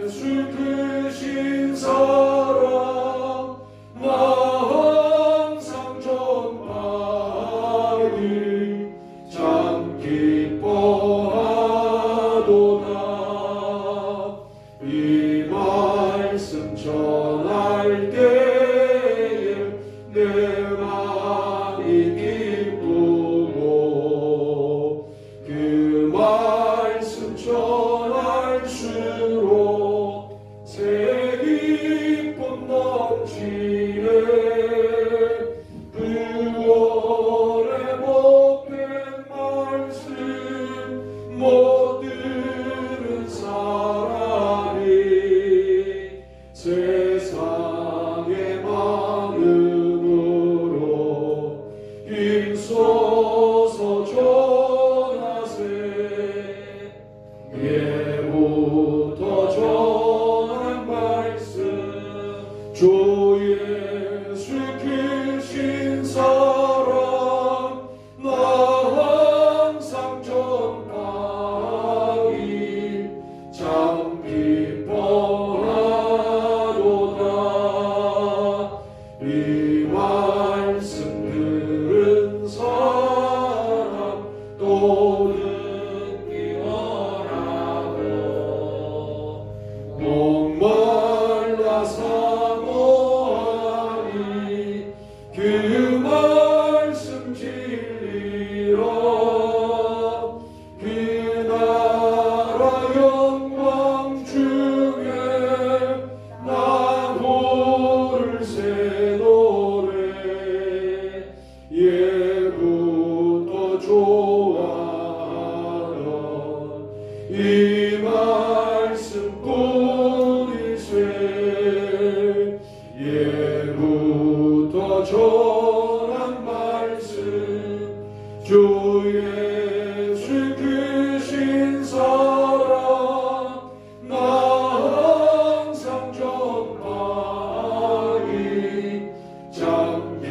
예수 크신 사랑 나 항상 전하리 참 기뻐하도다 이 말씀 전할 때에 내 맘이 기쁘고 그 말씀 전할수록 새 기쁨 넘치네 그월의 복된 말씀 못 들은 사람이 세상의 많음으로 힘써서 전하세 예부터 전한 말씀 주 예수 크신 사랑 나 항상 전하리 참 기뻐하도다 이 말씀 들은 사람 또 느끼어라고 목말라 사모하니 그 말씀 진리라 그 나라 영광 중에 나 부를 새 노래 예부터 좋아하던 이 말씀뿐이세 예부터 전한 말씀 주 예수 크신 사랑 나 항상 전하리 참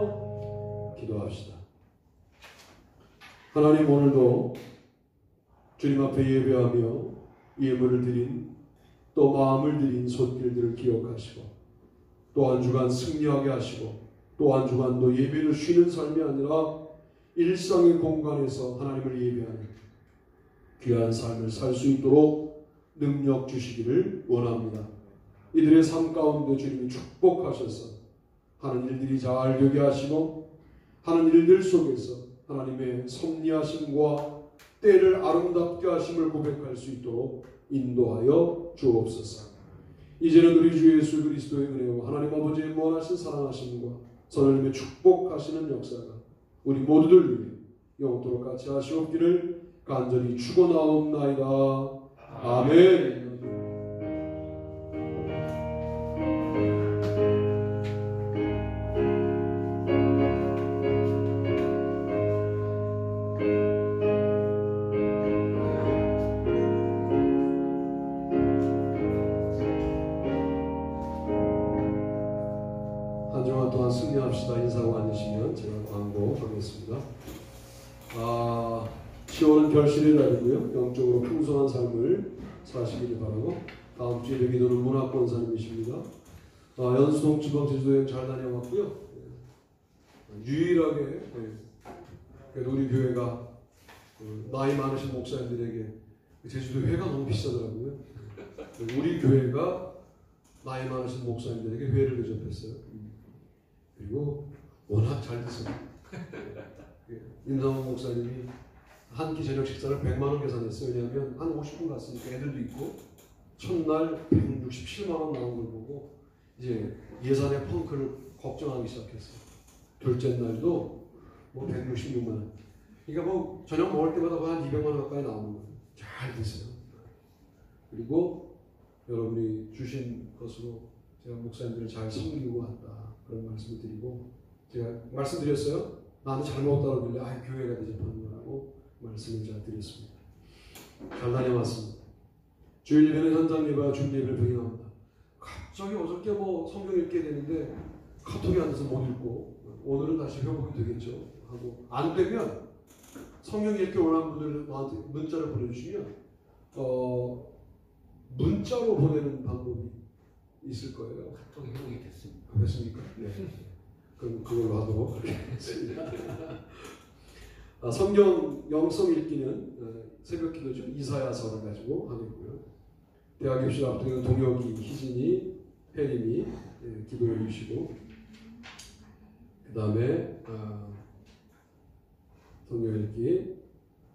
기뻐하도다. 기도합시다. 하나님 오늘도 주님 앞에 예배하며 예물을 드린 또 마음을 드린 손길들을 기억하시고 또 한 주간 승리하게 하시고 또 한 주간도 예배를 쉬는 삶이 아니라 일상의 공간에서 하나님을 예배하는 귀한 삶을 살 수 있도록 능력 주시기를 원합니다. 이들의 삶 가운데 주님이 축복하셔서 하는 일들이 잘 되게 하시고 하는 일들 속에서 하나님의 섭리하심과 때를 아름답게 하심을 고백할 수 있도록 인도하여 주옵소서. 이제는 우리 주 예수 그리스도의 은혜와 하나님 아버지의 무한하신 사랑하심과 선하님의 축복하시는 역사가 우리 모두들 위해 영원토록 같이 하시옵기를 간절히 축원하옵나이다. 아멘. 한 주간 동안 승리합시다 인사하고 앉으시면 제가 광고하겠습니다. 10월은 결실의 달이고요. 영적으로 풍성한 삶을 사시기를 바라고 다음 주에 여기도는 문학권 사님이십니다. 연수동 지방 제주도여행 잘 다녀왔고요. 유일하게 그래도 우리 교회가 나이 많으신 목사님들에게 제주도 회가 너무 비싸더라고요. 우리 교회가 나이 많으신 목사님들에게 회를 대접했어요. 그리고 워낙 잘 드세요. 임상훈 목사님이 한 끼 저녁 식사를 100만 원 계산했어요. 왜냐하면 한 50분 갔으니까 애들도 있고 첫날 167만 원 나온 걸 보고 이제 예산의 펑크를 걱정하기 시작했어요. 둘째 날도 뭐 166만 원. 그러니까 뭐 저녁 먹을 때마다 한 200만 원 가까이 나오는 거예요. 잘 드세요. 그리고 여러분이 주신 것으로 제가 목사님들을 잘 섬기고 왔다. 그런 말씀을 드리고 제가 말씀드렸어요. 나는 잘 먹었다고 그러길래 교회가 대접하는 거라고 말씀을 제가 드렸습니다. 잘 다녀왔습니다. 주일 예배는 현장 예배와 주일 예배를 병행합니다. 갑자기 어저께 뭐 성경 읽게 되는데 카톡이 안 돼서 못 읽고 오늘은 다시 회복이 되겠죠 하고 안 되면 성경 읽기 원하는 분들 나한테 문자를 보내주시면 문자로 보내는 방법이 있을 거예요. 카톡이 회복이 됐습니다. 됐습니까? 네. 그럼 그걸로 하도록 하겠습니다. 성경 영성 읽기는 새벽 기도죠. 이사야서를 가지고 하겠고요. 대학 입시를 앞두고 있는 동혁이, 희진이, 혜림이 기도해 주시고 그 다음에 성경 읽기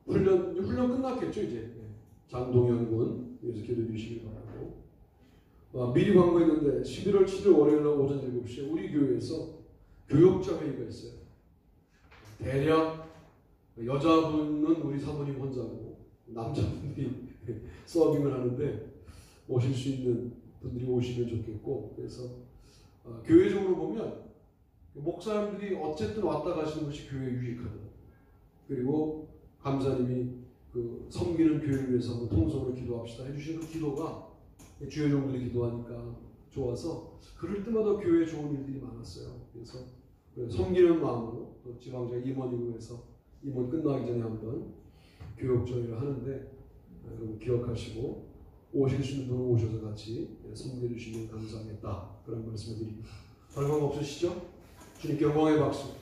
훈련 끝났겠죠 이제. 장동현 군 여기서 기도해 주시기 바라고. 미리 광고했는데 11월 7일 월요일 날 오전 7시에 우리 교회에서 교역자 회의가 있어요. 대략 여자분은 우리 사모님 혼자고 남자분들이 서빙을 하는데 오실 수 있는 분들이 오시면 좋겠고 그래서 교회적으로 보면 목사님들이 어쨌든 왔다 가시는 것이 교회에 유익하다. 그리고 감사님이 그 섬기는 교회를 위해서 한번 통성으로 기도합시다 해주신 그 기도가 주요 종들이 기도하니까 좋아서 그럴 때마다 교회에 좋은 일들이 많았어요. 그래서 섬기는 마음으로 또 지방자 임원이고 해서 임원 끝나기 전에 한번 교육 저희를 하는데 여러분 기억하시고 오실 수 있는 분은 오셔서 같이 섬겨주시면 감사하겠다 그런 말씀을 드립니다. 별거 없으시죠? 주님께 영광의 박수.